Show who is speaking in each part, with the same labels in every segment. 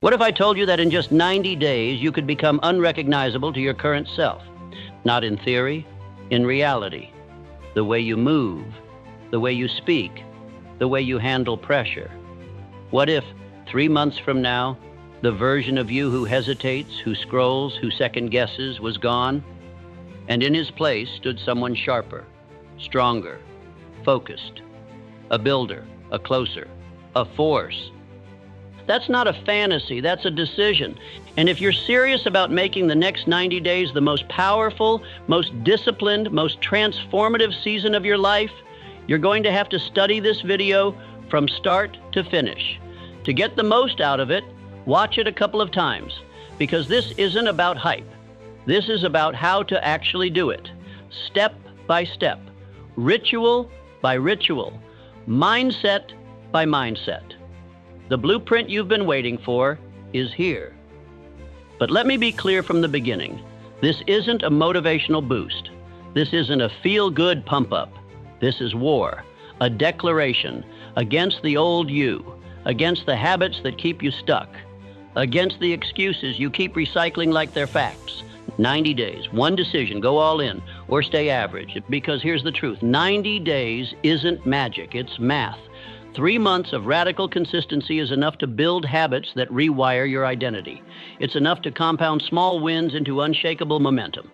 Speaker 1: What if I told you that in just 90 days you could become unrecognizable to your current self? Not in theory, in reality. The way you move, the way you speak, the way you handle pressure. What if, 3 months from now, the version of you who hesitates, who scrolls, who second guesses was gone, and in his place stood someone sharper, stronger, focused, a builder, a closer, a force? That's not a fantasy, that's a decision. And if you're serious about making the next 90 days the most powerful, most disciplined, most transformative season of your life, you're going to have to study this video from start to finish. To get the most out of it, watch it a couple of times, because this isn't about hype. This is about how to actually do it, step by step, ritual by ritual, mindset by mindset. The blueprint you've been waiting for is here. But let me be clear from the beginning. This isn't a motivational boost. This isn't a feel-good pump-up. This is war, a declaration against the old you, against the habits that keep you stuck, against the excuses you keep recycling like they're facts. 90 days, one decision, go all in, or stay average. Because here's the truth, 90 days isn't magic, it's math. 3 months of radical consistency is enough to build habits that rewire your identity. It's enough to compound small wins into unshakable momentum.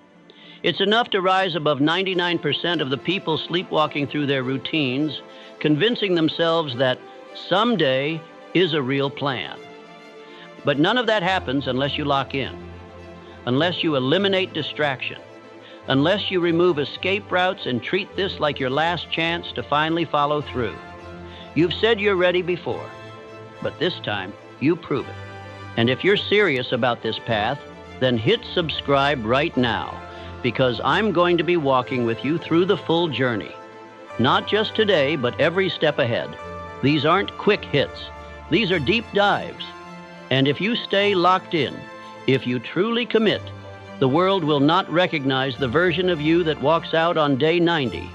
Speaker 1: It's enough to rise above 99% of the people sleepwalking through their routines, convincing themselves that someday is a real plan. But none of that happens unless you lock in, unless you eliminate distraction, unless you remove escape routes and treat this like your last chance to finally follow through. You've said you're ready before, but this time you prove it. And if you're serious about this path, then hit subscribe right now, because I'm going to be walking with you through the full journey. Not just today, but every step ahead. These aren't quick hits. These are deep dives. And if you stay locked in, if you truly commit, the world will not recognize the version of you that walks out on day 90.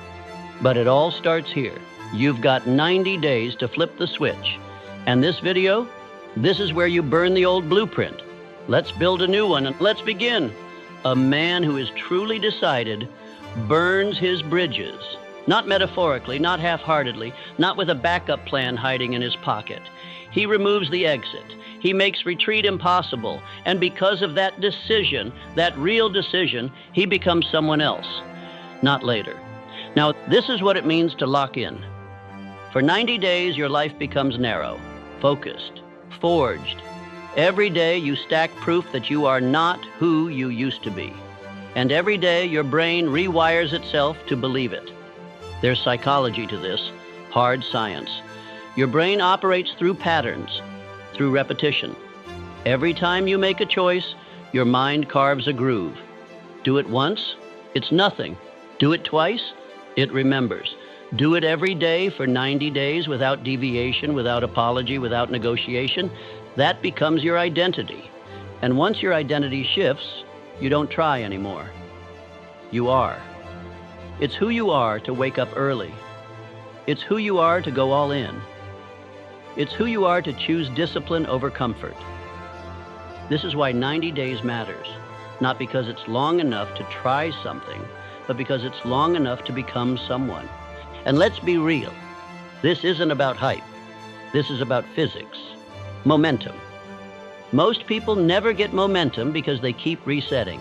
Speaker 1: But it all starts here. You've got 90 days to flip the switch. And this video, this is where you burn the old blueprint. Let's build a new one and let's begin. A man who is truly decided burns his bridges. Not metaphorically, not half-heartedly, not with a backup plan hiding in his pocket. He removes the exit. He makes retreat impossible. And because of that decision, that real decision, he becomes someone else. Not later. Now, this is what it means to lock in. For 90 days, your life becomes narrow, focused, forged. Every day you stack proof that you are not who you used to be. And every day your brain rewires itself to believe it. There's psychology to this, hard science. Your brain operates through patterns, through repetition. Every time you make a choice, your mind carves a groove. Do it once, it's nothing. Do it twice, it remembers. Do it every day for 90 days without deviation, without apology, without negotiation. That becomes your identity. And once your identity shifts, you don't try anymore. You are. It's who you are to wake up early. It's who you are to go all in. It's who you are to choose discipline over comfort. This is why 90 days matters. Not because it's long enough to try something, but because it's long enough to become someone. And let's be real. This isn't about hype. This is about physics. Momentum. Most people never get momentum because they keep resetting.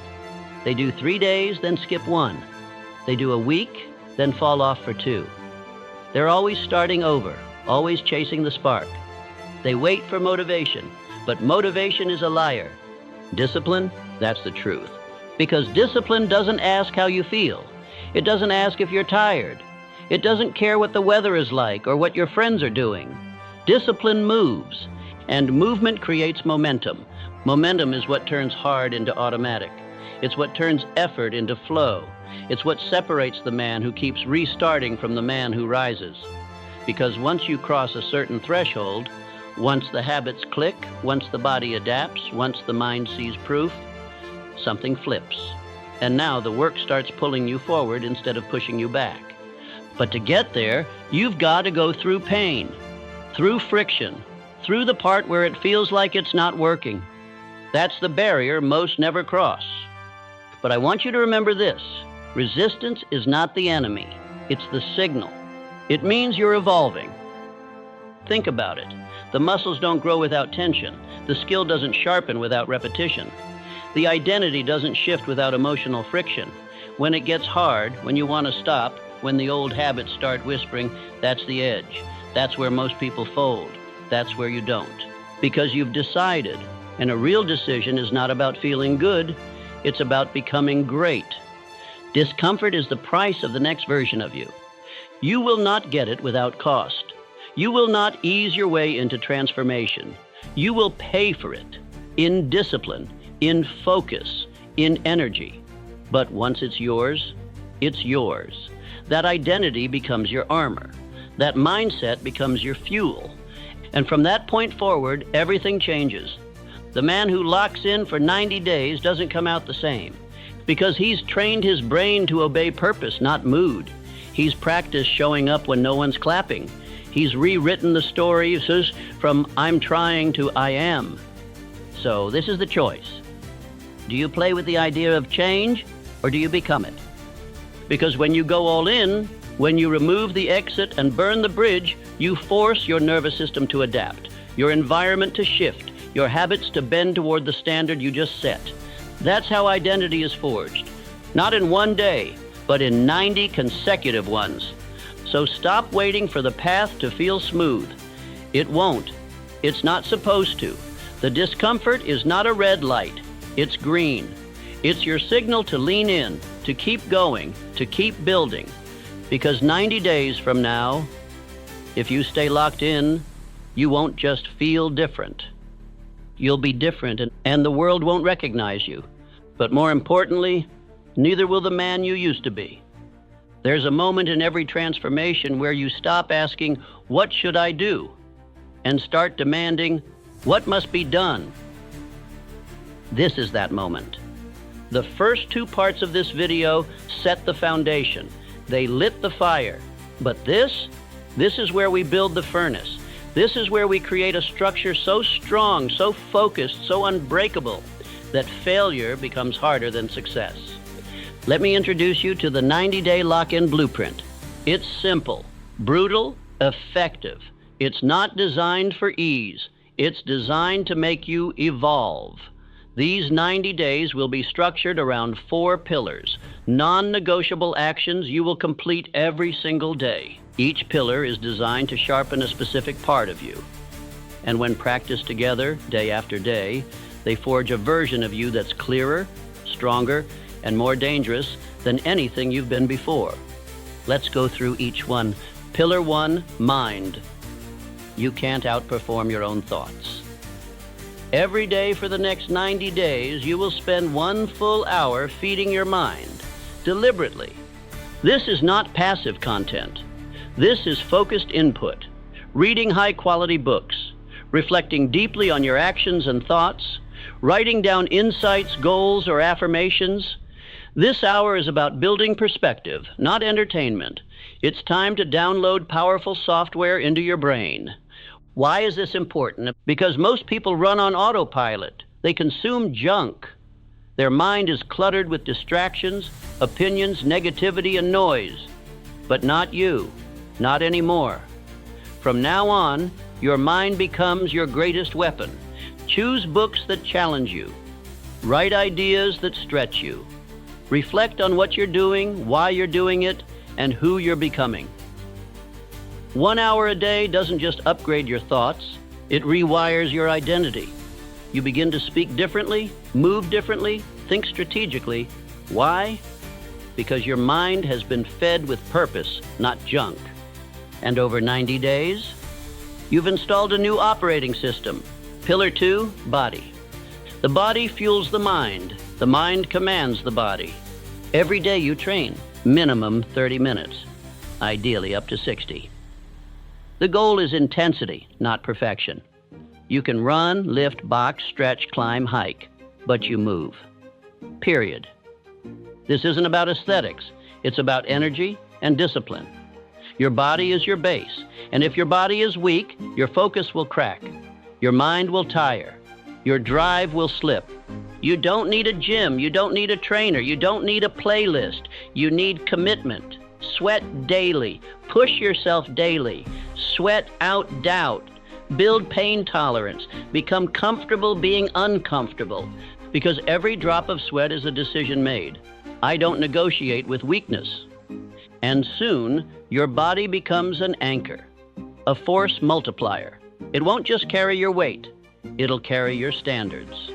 Speaker 1: They do 3 days, then skip 1. They do a week, then fall off for 2. They're always starting over, always chasing the spark. They wait for motivation, but motivation is a liar. Discipline, that's the truth. Because discipline doesn't ask how you feel. It doesn't ask if you're tired. It doesn't care what the weather is like or what your friends are doing. Discipline moves, and movement creates momentum. Momentum is what turns hard into automatic. It's what turns effort into flow. It's what separates the man who keeps restarting from the man who rises. Because once you cross a certain threshold, once the habits click, once the body adapts, once the mind sees proof, something flips. And now the work starts pulling you forward instead of pushing you back. But to get there, you've got to go through pain, through friction, through the part where it feels like it's not working. That's the barrier most never cross. But I want you to remember this. Resistance is not the enemy. It's the signal. It means you're evolving. Think about it. The muscles don't grow without tension. The skill doesn't sharpen without repetition. The identity doesn't shift without emotional friction. When it gets hard, when you want to stop, when the old habits start whispering, that's the edge. That's where most people fold. That's where you don't. Because you've decided. And a real decision is not about feeling good. It's about becoming great. Discomfort is the price of the next version of you. You will not get it without cost. You will not ease your way into transformation. You will pay for it in discipline, in focus, in energy. But once it's yours, it's yours. That identity becomes your armor. That mindset becomes your fuel. And from that point forward, everything changes. The man who locks in for 90 days doesn't come out the same, because he's trained his brain to obey purpose, not mood. He's practiced showing up when no one's clapping. He's rewritten the stories from I'm trying to I am. So this is the choice. Do you play with the idea of change, or do you become it? Because when you go all in, when you remove the exit and burn the bridge, you force your nervous system to adapt, your environment to shift, your habits to bend toward the standard you just set. That's how identity is forged. Not in one day, but in 90 consecutive ones. So stop waiting for the path to feel smooth. It won't. It's not supposed to. The discomfort is not a red light. It's green. It's your signal to lean in, to keep going, to keep building. Because 90 days from now, if you stay locked in, you won't just feel different. You'll be different, and the world won't recognize you. But more importantly, neither will the man you used to be. There's a moment in every transformation where you stop asking, what should I do? And start demanding, what must be done? This is that moment. The first two parts of this video set the foundation. They lit the fire. But this is where we build the furnace. This is where we create a structure so strong, so focused, so unbreakable, that failure becomes harder than success. Let me introduce you to the 90-day lock-in blueprint. It's simple, brutal, effective. It's not designed for ease. It's designed to make you evolve. These 90 days will be structured around 4 pillars, non-negotiable actions you will complete every single day. Each pillar is designed to sharpen a specific part of you. And when practiced together, day after day, they forge a version of you that's clearer, stronger, and more dangerous than anything you've been before. Let's go through each one. Pillar 1, mind. You can't outperform your own thoughts. Every day for the next 90 days, you will spend 1 full hour feeding your mind, deliberately. This is not passive content. This is focused input, reading high-quality books, reflecting deeply on your actions and thoughts, writing down insights, goals, or affirmations. This hour is about building perspective, not entertainment. It's time to download powerful software into your brain. Why is this important? Because most people run on autopilot. They consume junk. Their mind is cluttered with distractions, opinions, negativity, and noise. But not you. Not anymore. From now on, your mind becomes your greatest weapon. Choose books that challenge you. Write ideas that stretch you. Reflect on what you're doing, why you're doing it, and who you're becoming. 1 hour a day doesn't just upgrade your thoughts, it rewires your identity. You begin to speak differently, move differently, think strategically. Why? Because your mind has been fed with purpose, not junk. And over 90 days, you've installed a new operating system. Pillar 2, body. The body fuels the mind commands the body. Every day you train, minimum 30 minutes, ideally up to 60. The goal is intensity, not perfection. You can run, lift, box, stretch, climb, hike, but you move. Period. This isn't about aesthetics. It's about energy and discipline. Your body is your base, and if your body is weak, your focus will crack. Your mind will tire. Your drive will slip. You don't need a gym. You don't need a trainer. You don't need a playlist. You need commitment. Sweat daily. Push yourself daily. Sweat out doubt. Build pain tolerance. Become comfortable being uncomfortable. Because every drop of sweat is a decision made. I don't negotiate with weakness. And soon, your body becomes an anchor, a force multiplier. It won't just carry your weight. It'll carry your standards.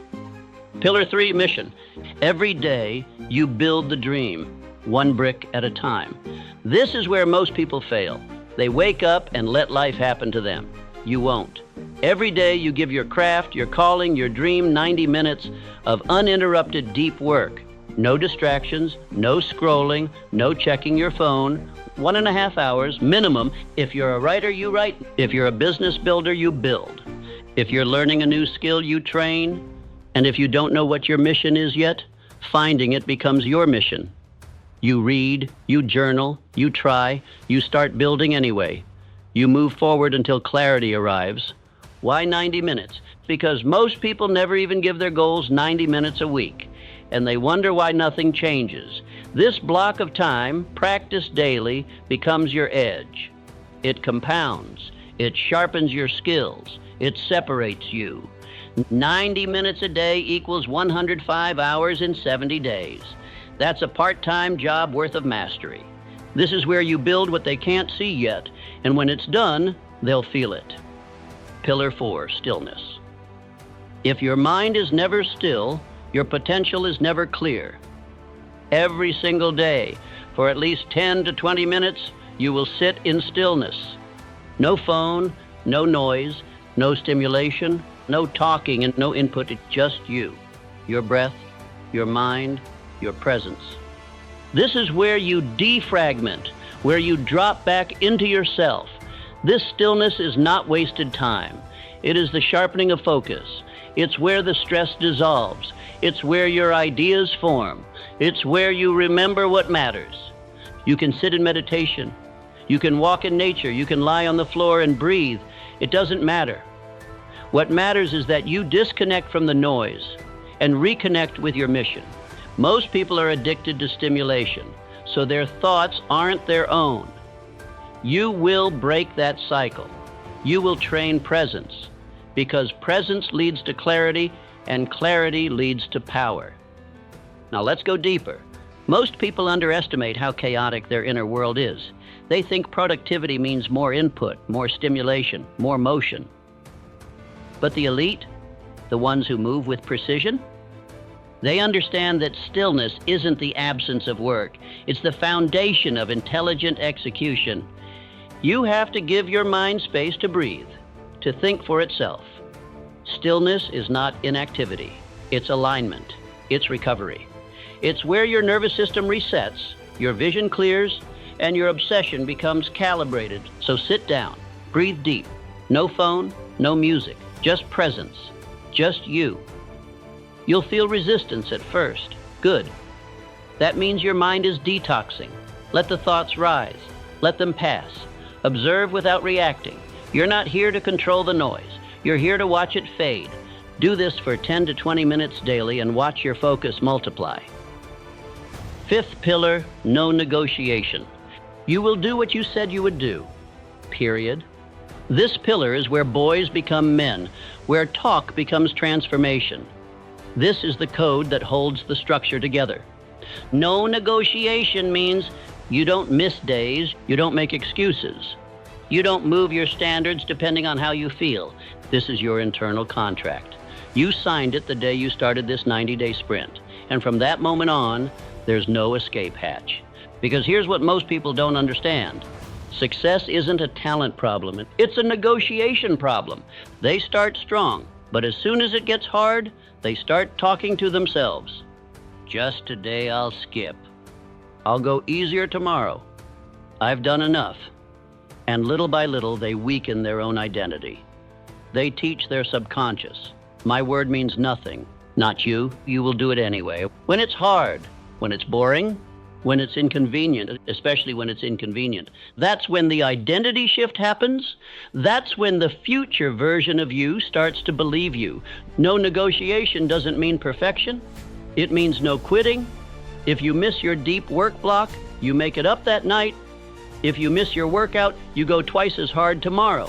Speaker 1: Pillar 3, mission. Every day, you build the dream, one brick at a time. This is where most people fail. They wake up and let life happen to them. You won't. Every day, you give your craft, your calling, your dream 90 minutes of uninterrupted deep work. No distractions, no scrolling, no checking your phone. 1.5 hours minimum. If you're a writer, you write. If you're a business builder, you build. If you're learning a new skill, you train. And if you don't know what your mission is yet, finding it becomes your mission. You read, you journal, you try, you start building anyway. You move forward until clarity arrives. Why 90 minutes? Because most people never even give their goals 90 minutes a week, and they wonder why nothing changes. This block of time, practiced daily, becomes your edge. It compounds. It sharpens your skills. It separates you. 90 minutes a day equals 105 hours in 70 days. That's a part-time job worth of mastery. This is where you build what they can't see yet, and when it's done, they'll feel it. Pillar 4, stillness. If your mind is never still, your potential is never clear. Every single day, for at least 10 to 20 minutes, you will sit in stillness. No phone, no noise, no stimulation, no talking and no input, it's just you, your breath, your mind, your presence. This is where you defragment, where you drop back into yourself. This stillness is not wasted time. It is the sharpening of focus. It's where the stress dissolves. It's where your ideas form. It's where you remember what matters. You can sit in meditation. You can walk in nature. You can lie on the floor and breathe. It doesn't matter. What matters is that you disconnect from the noise and reconnect with your mission. Most people are addicted to stimulation, so their thoughts aren't their own. You will break that cycle. You will train presence, because presence leads to clarity, and clarity leads to power. Now let's go deeper. Most people underestimate how chaotic their inner world is. They think productivity means more input, more stimulation, more motion. But the elite, the ones who move with precision, they understand that stillness isn't the absence of work. It's the foundation of intelligent execution. You have to give your mind space to breathe, to think for itself. Stillness is not inactivity. It's alignment. It's recovery. It's where your nervous system resets, your vision clears, and your obsession becomes calibrated. So sit down, breathe deep. No phone, no music, just presence, just you. You'll feel resistance at first. Good. That means your mind is detoxing. Let the thoughts rise. Let them pass. Observe without reacting. You're not here to control the noise. You're here to watch it fade. Do this for 10 to 20 minutes daily and watch your focus multiply. 5th pillar, no negotiation. You will do what you said you would do. Period. This pillar is where boys become men, where talk becomes transformation. This is the code that holds the structure together. No negotiation means you don't miss days, you don't make excuses. You don't move your standards depending on how you feel. This is your internal contract. You signed it the day you started this 90-day sprint. And from that moment on, there's no escape hatch. Because here's what most people don't understand. Success isn't a talent problem. It's a negotiation problem. They start strong, but as soon as it gets hard, they start talking to themselves. Just today I'll skip. I'll go easier tomorrow. I've done enough. And little by little, they weaken their own identity. They teach their subconscious. My word means nothing. Not you. You will do it anyway. When it's hard, when it's boring, when it's inconvenient, especially when it's inconvenient. That's when the identity shift happens. That's when the future version of you starts to believe you. No negotiation doesn't mean perfection. It means no quitting. If you miss your deep work block, you make it up that night. If you miss your workout, you go twice as hard tomorrow.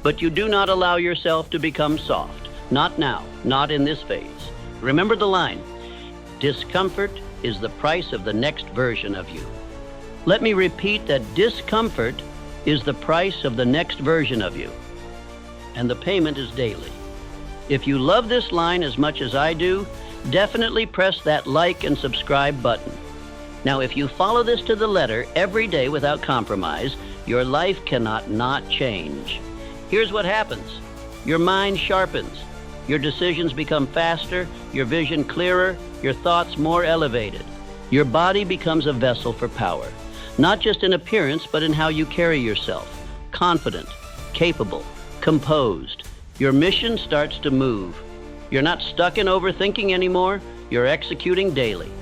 Speaker 1: But you do not allow yourself to become soft. Not now, not in this phase. Remember the line, discomfort is the price of the next version of you. Let me repeat that discomfort is the price of the next version of you. And the payment is daily. If you love this line as much as I do, definitely press that like and subscribe button. Now, if you follow this to the letter every day without compromise, your life cannot not change. Here's what happens. Your mind sharpens. Your decisions become faster, your vision clearer, your thoughts more elevated. Your body becomes a vessel for power, not just in appearance, but in how you carry yourself. Confident, capable, composed. Your mission starts to move. You're not stuck in overthinking anymore. You're executing daily.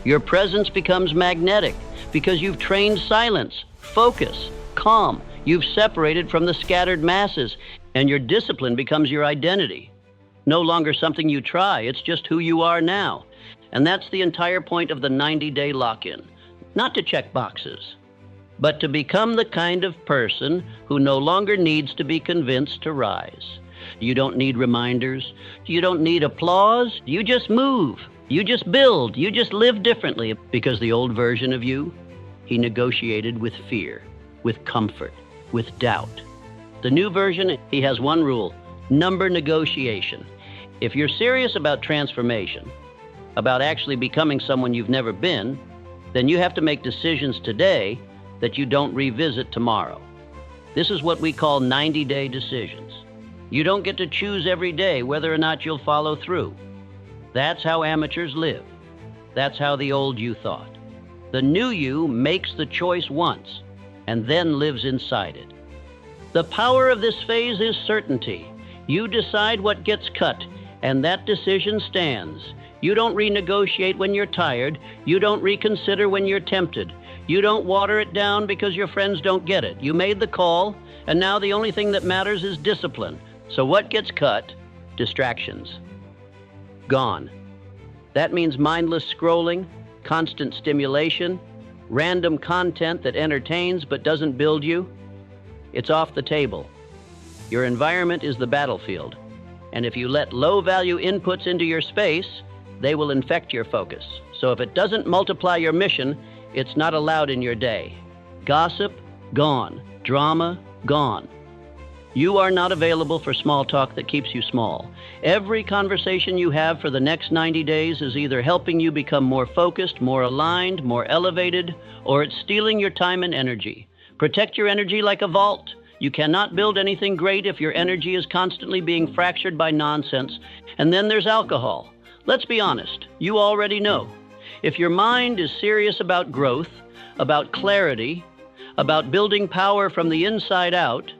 Speaker 1: Your presence becomes magnetic because you've trained silence, focus, calm. You've separated from the scattered masses, and your discipline becomes your identity. No longer something you try, it's just who you are now. And that's the entire point of the 90-day lock-in. Not to check boxes, but to become the kind of person who no longer needs to be convinced to rise. You don't need reminders. You don't need applause. You just move. You just build. You just live differently. Because the old version of you, he negotiated with fear, with comfort, with doubt. The new version, he has one rule, number negotiation. If you're serious about transformation, about actually becoming someone you've never been, then you have to make decisions today that you don't revisit tomorrow. This is what we call 90-day decisions. You don't get to choose every day whether or not you'll follow through. That's how amateurs live. That's how the old you thought. The new you makes the choice once and then lives inside it. The power of this phase is certainty. You decide what gets cut, and that decision stands. You don't renegotiate when you're tired. You don't reconsider when you're tempted. You don't water it down because your friends don't get it. You made the call, and now the only thing that matters is discipline. So what gets cut? Distractions. Gone. That means mindless scrolling, constant stimulation, random content that entertains but doesn't build you. It's off the table. Your environment is the battlefield. And if you let low-value inputs into your space, they will infect your focus. So if it doesn't multiply your mission, it's not allowed in your day. Gossip, gone. Drama, gone. You are not available for small talk that keeps you small. Every conversation you have for the next 90 days is either helping you become more focused, more aligned, more elevated, or it's stealing your time and energy. Protect your energy like a vault. You cannot build anything great if your energy is constantly being fractured by nonsense. And then there's alcohol. Let's be honest, you already know. If your mind is serious about growth, about clarity, about building power from the inside out,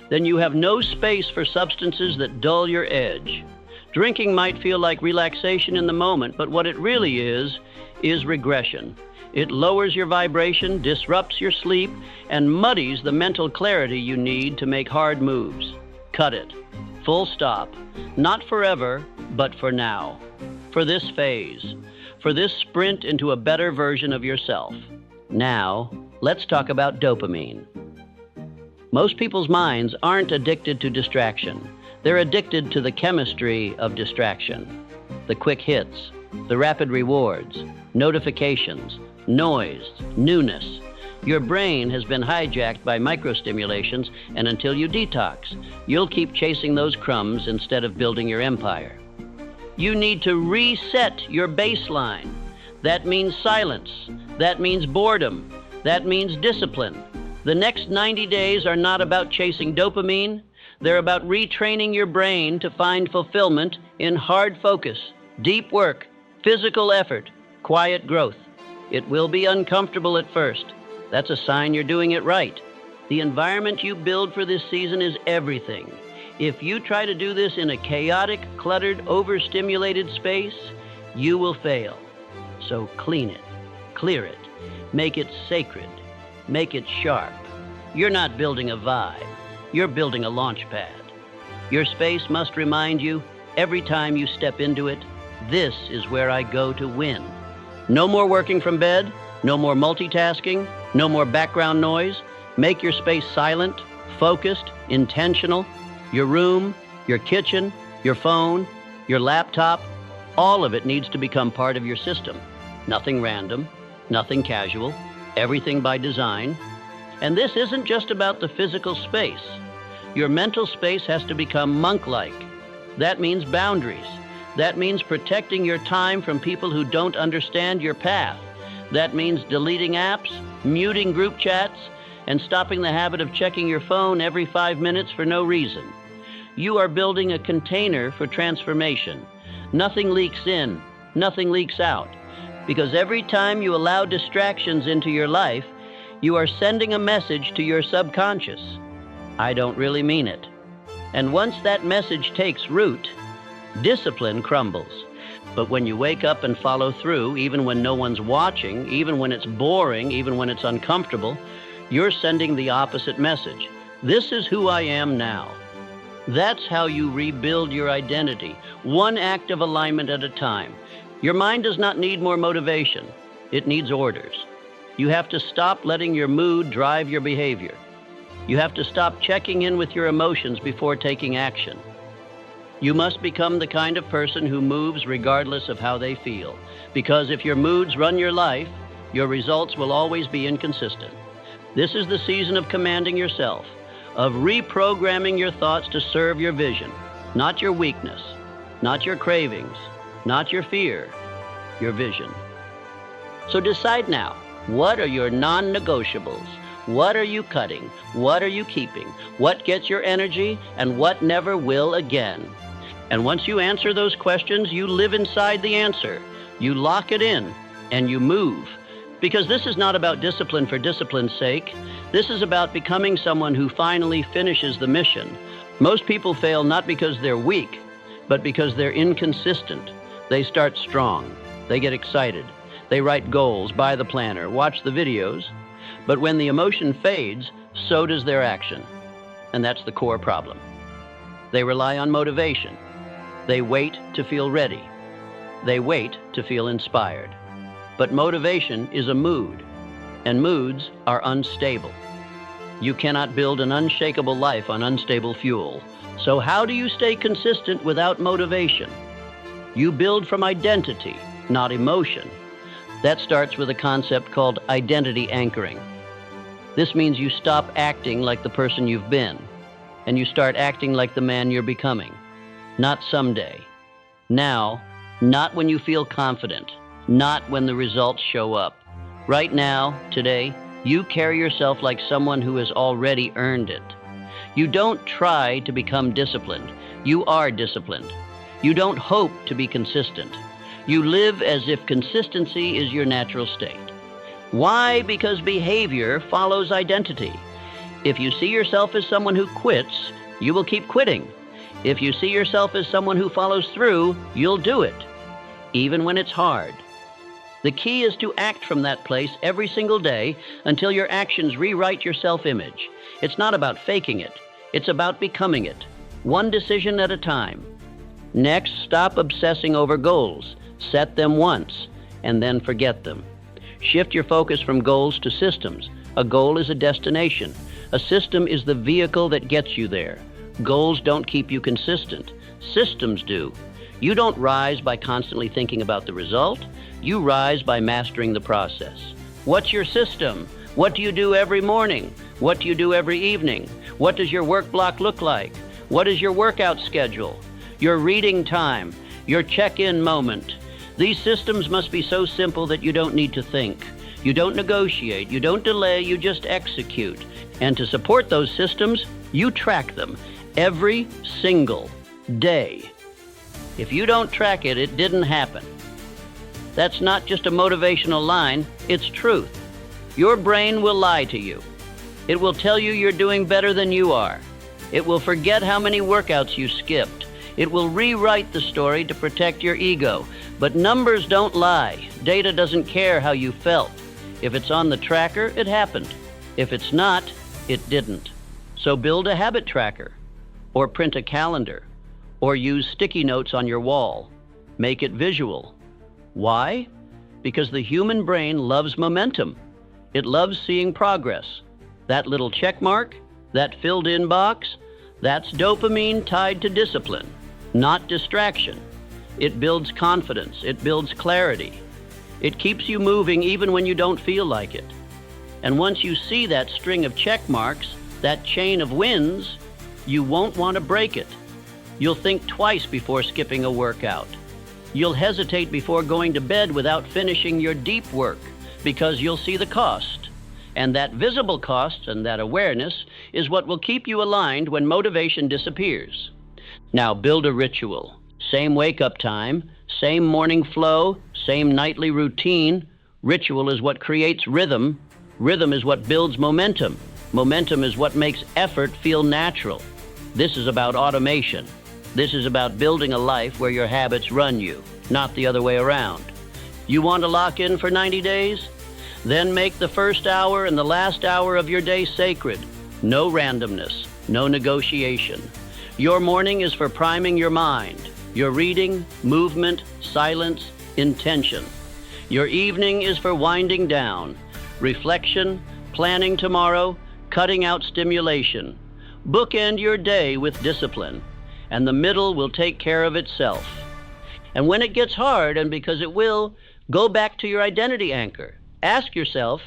Speaker 1: then you have no space for substances that dull your edge. Drinking might feel like relaxation in the moment, but what it really is regression. It lowers your vibration, disrupts your sleep, and muddies the mental clarity you need to make hard moves. Cut it. Full stop. Not forever, but for now. For this phase. For this sprint into a better version of yourself. Now, let's talk about dopamine. Most people's minds aren't addicted to distraction. They're addicted to the chemistry of distraction. The quick hits, the rapid rewards, notifications, noise, newness. Your brain has been hijacked by microstimulations, and until you detox, you'll keep chasing those crumbs instead of building your empire. You need to reset your baseline. That means silence. That means boredom. That means discipline. The next 90 days are not about chasing dopamine. They're about retraining your brain to find fulfillment in hard focus, deep work, physical effort, quiet growth. It will be uncomfortable at first. That's a sign you're doing it right. The environment you build for this season is everything. If you try to do this in a chaotic, cluttered, overstimulated space, you will fail. So clean it. Clear it. Make it sacred. Make it sharp. You're not building a vibe. You're building a launch pad. Your space must remind you, every time you step into it, this is where I go to win. No more working from bed. No more multitasking. No more background noise. Make your space silent, focused, intentional. Your room, your kitchen, your phone, your laptop, all of it needs to become part of your system. Nothing random, nothing casual, everything by design. And this isn't just about the physical space. Your mental space has to become monk-like. That means boundaries. That means protecting your time from people who don't understand your path. That means deleting apps, muting group chats, and stopping the habit of checking your phone every 5 minutes for no reason. You are building a container for transformation. Nothing leaks in, nothing leaks out. Because every time you allow distractions into your life, you are sending a message to your subconscious. I don't really mean it. And once that message takes root, discipline crumbles. But when you wake up and follow through, even when no one's watching, even when it's boring, even when it's uncomfortable, you're sending the opposite message. This is who I am now. That's how you rebuild your identity, one act of alignment at a time. Your mind does not need more motivation. It needs orders. You have to stop letting your mood drive your behavior. You have to stop checking in with your emotions before taking action. You must become the kind of person who moves regardless of how they feel. Because if your moods run your life, your results will always be inconsistent. This is the season of commanding yourself, of reprogramming your thoughts to serve your vision, not your weakness, not your cravings, not your fear, your vision. So decide now, what are your non-negotiables? What are you cutting? What are you keeping? What gets your energy and what never will again? And once you answer those questions, you live inside the answer. You lock it in and you move. Because this is not about discipline for discipline's sake. This is about becoming someone who finally finishes the mission. Most people fail not because they're weak, but because they're inconsistent. They start strong. They get excited. They write goals, buy the planner, watch the videos. But when the emotion fades, so does their action. And that's the core problem. They rely on motivation. They wait to feel ready. They wait to feel inspired. But motivation is a mood, and moods are unstable. You cannot build an unshakable life on unstable fuel. So how do you stay consistent without motivation? You build from identity, not emotion. That starts with a concept called identity anchoring. This means you stop acting like the person you've been, and you start acting like the man you're becoming. Not someday. Now, not when you feel confident, not when the results show up. Right now, today, you carry yourself like someone who has already earned it. You don't try to become disciplined. You are disciplined. You don't hope to be consistent. You live as if consistency is your natural state. Why? Because behavior follows identity. If you see yourself as someone who quits, you will keep quitting. If you see yourself as someone who follows through, you'll do it, even when it's hard. The key is to act from that place every single day until your actions rewrite your self-image. It's not about faking it. It's about becoming it, one decision at a time. Next, stop obsessing over goals. Set them once, and then forget them. Shift your focus from goals to systems. A goal is a destination. A system is the vehicle that gets you there. Goals don't keep you consistent. Systems do. You don't rise by constantly thinking about the result. You rise by mastering the process. What's your system? What do you do every morning? What do you do every evening? What does your work block look like? What is your workout schedule? Your reading time? Your check-in moment? These systems must be so simple that you don't need to think. You don't negotiate. You don't delay. You just execute. And to support those systems, you track them every single day. If you don't track it, it didn't happen. That's not just a motivational line, it's truth. Your brain will lie to you. It will tell you you're doing better than you are. It will forget how many workouts you skipped. It will rewrite the story to protect your ego. But numbers don't lie. Data doesn't care how you felt. If it's on the tracker, it happened. If it's not, it didn't. So build a habit tracker, or print a calendar, or use sticky notes on your wall. Make it visual. Why? Because the human brain loves momentum. It loves seeing progress. That little check mark, that filled-in box, that's dopamine tied to discipline, not distraction. It builds confidence. It builds clarity. It keeps you moving even when you don't feel like it. And once you see that string of check marks, that chain of wins, you won't want to break it. You'll think twice before skipping a workout. You'll hesitate before going to bed without finishing your deep work because you'll see the cost. And that visible cost and that awareness is what will keep you aligned when motivation disappears. Now build a ritual. Same wake-up time, same morning flow, same nightly routine. Ritual is what creates rhythm. Rhythm is what builds momentum. Momentum is what makes effort feel natural. This is about automation. This is about building a life where your habits run you, not the other way around. You want to lock in for 90 days? Then make the first hour and the last hour of your day sacred. No randomness, no negotiation. Your morning is for priming your mind. Your reading, movement, silence, intention. Your evening is for winding down. Reflection, planning tomorrow, cutting out stimulation. Bookend your day with discipline, and the middle will take care of itself. And when it gets hard, and because it will, go back to your identity anchor. Ask yourself,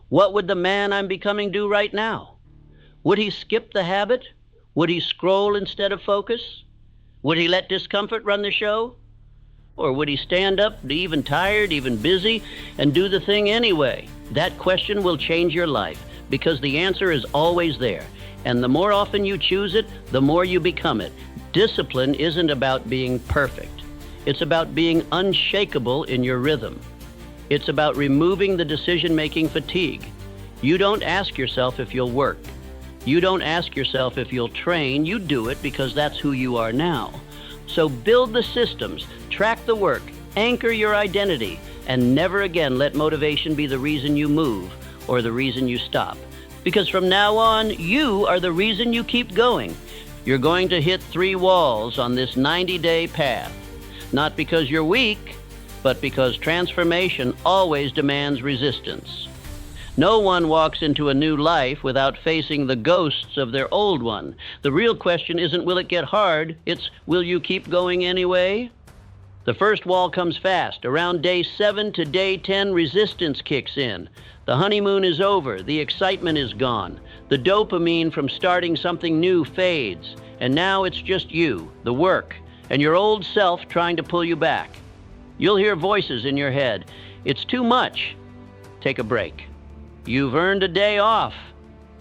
Speaker 1: what would the man I'm becoming do right now? Would he skip the habit? Would he scroll instead of focus? Would he let discomfort run the show? Or would he stand up, even tired, even busy, and do the thing anyway? That question will change your life, because the answer is always there. And the more often you choose it, the more you become it. Discipline isn't about being perfect. It's about being unshakable in your rhythm. It's about removing the decision-making fatigue. You don't ask yourself if you'll work. You don't ask yourself if you'll train. You do it because that's who you are now. So build the systems, track the work, anchor your identity, and never again let motivation be the reason you move or the reason you stop. Because from now on, you are the reason you keep going. You're going to hit 3 walls on this 90-day path. Not because you're weak, but because transformation always demands resistance. No one walks into a new life without facing the ghosts of their old one. The real question isn't will it get hard, it's will you keep going anyway? The first wall comes fast. Around day 7 to day 10, resistance kicks in. The honeymoon is over, the excitement is gone. The dopamine from starting something new fades. And now it's just you, the work, and your old self trying to pull you back. You'll hear voices in your head. It's too much. Take a break. You've earned a day off.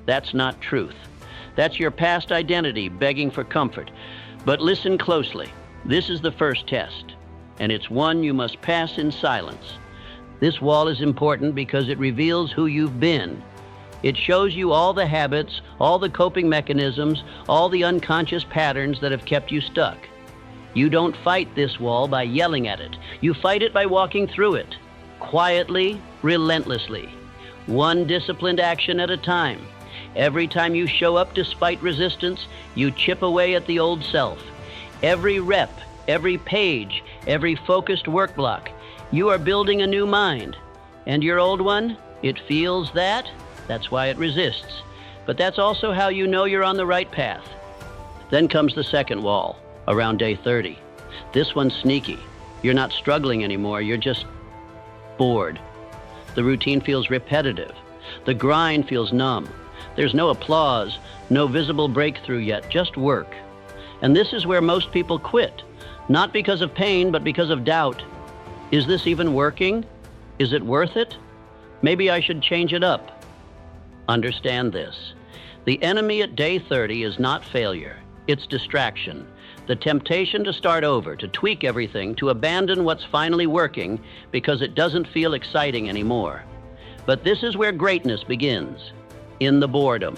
Speaker 1: That's not truth. That's your past identity begging for comfort. But listen closely. This is the first test, and it's one you must pass in silence. This wall is important because it reveals who you've been. It shows you all the habits, all the coping mechanisms, all the unconscious patterns that have kept you stuck. You don't fight this wall by yelling at it. You fight it by walking through it, quietly, relentlessly. One disciplined action at a time. Every time you show up despite resistance, you chip away at the old self. Every rep, every page, every focused work block, you are building a new mind. And your old one, it feels that. That's why it resists. But that's also how you know you're on the right path. Then comes the second wall, around day 30. This one's sneaky. You're not struggling anymore, you're just bored. The routine feels repetitive. The grind feels numb. There's no applause, no visible breakthrough yet, just work. And this is where most people quit, not because of pain, but because of doubt. Is this even working? Is it worth it? Maybe I should change it up. Understand this. The enemy at day 30 is not failure. It's distraction. The temptation to start over, to tweak everything, to abandon what's finally working because it doesn't feel exciting anymore. But this is where greatness begins, in the boredom.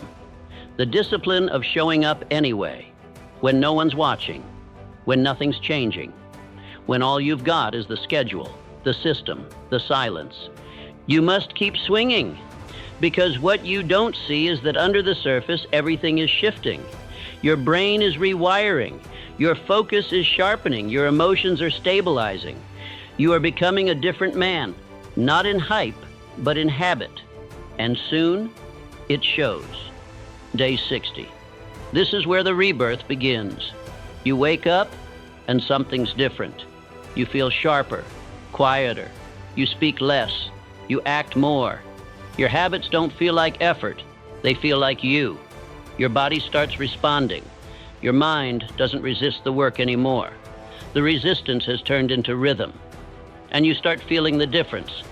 Speaker 1: The discipline of showing up anyway, when no one's watching, when nothing's changing. when all you've got is the schedule, the system, the silence. You must keep swinging, because what you don't see is that under the surface, everything is shifting. Your brain is rewiring. Your focus is sharpening. Your emotions are stabilizing. You are becoming a different man, not in hype, but in habit. And soon, it shows. Day 60. This is where the rebirth begins. You wake up, and something's different. You feel sharper, quieter. You speak less. You act more. Your habits don't feel like effort. They feel like you. Your body starts responding. Your mind doesn't resist the work anymore. The resistance has turned into rhythm. And you start feeling the difference.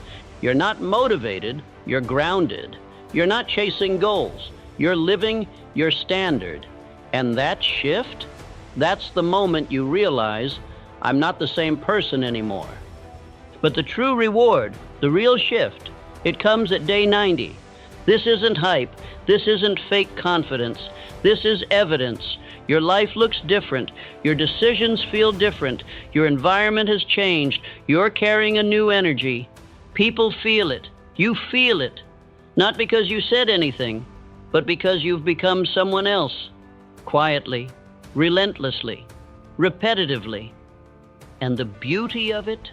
Speaker 1: You're not motivated, you're grounded. You're not chasing goals. You're living your standard. And that shift, that's the moment you realize, I'm not the same person anymore. But the true reward, the real shift, it comes at day 90. This isn't hype. This isn't fake confidence. This is evidence. Your life looks different. Your decisions feel different. Your environment has changed. You're carrying a new energy. People feel it. You feel it. Not because you said anything, but because you've become someone else. Quietly, relentlessly, repetitively. And the beauty of it?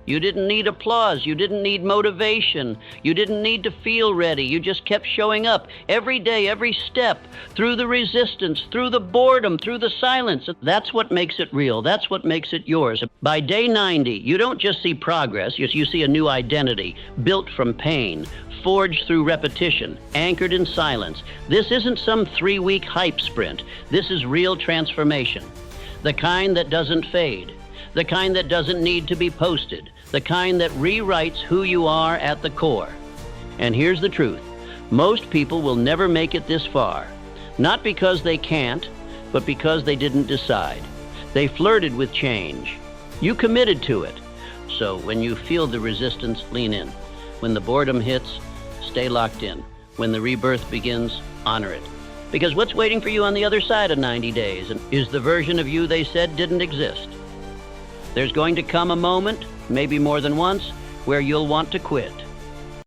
Speaker 1: You didn't need applause. You didn't need motivation. You didn't need to feel ready. You just kept showing up every day, every step, through the resistance, through the boredom, through the silence. That's what makes it real. That's what makes it yours. By day 90, you don't just see progress. You see a new identity, built from pain, forged through repetition, anchored in silence. This isn't some 3-week hype sprint. This is real transformation. The kind that doesn't fade. The kind that doesn't need to be posted. The kind that rewrites who you are at the core. And here's the truth. Most people will never make it this far. Not because they can't, but because they didn't decide. They flirted with change. You committed to it. So when you feel the resistance, lean in. When the boredom hits, stay locked in. When the rebirth begins, honor it. Because what's waiting for you on the other side of 90 days is the version of you they said didn't exist. There's going to come a moment, maybe more than once, where you'll want to quit.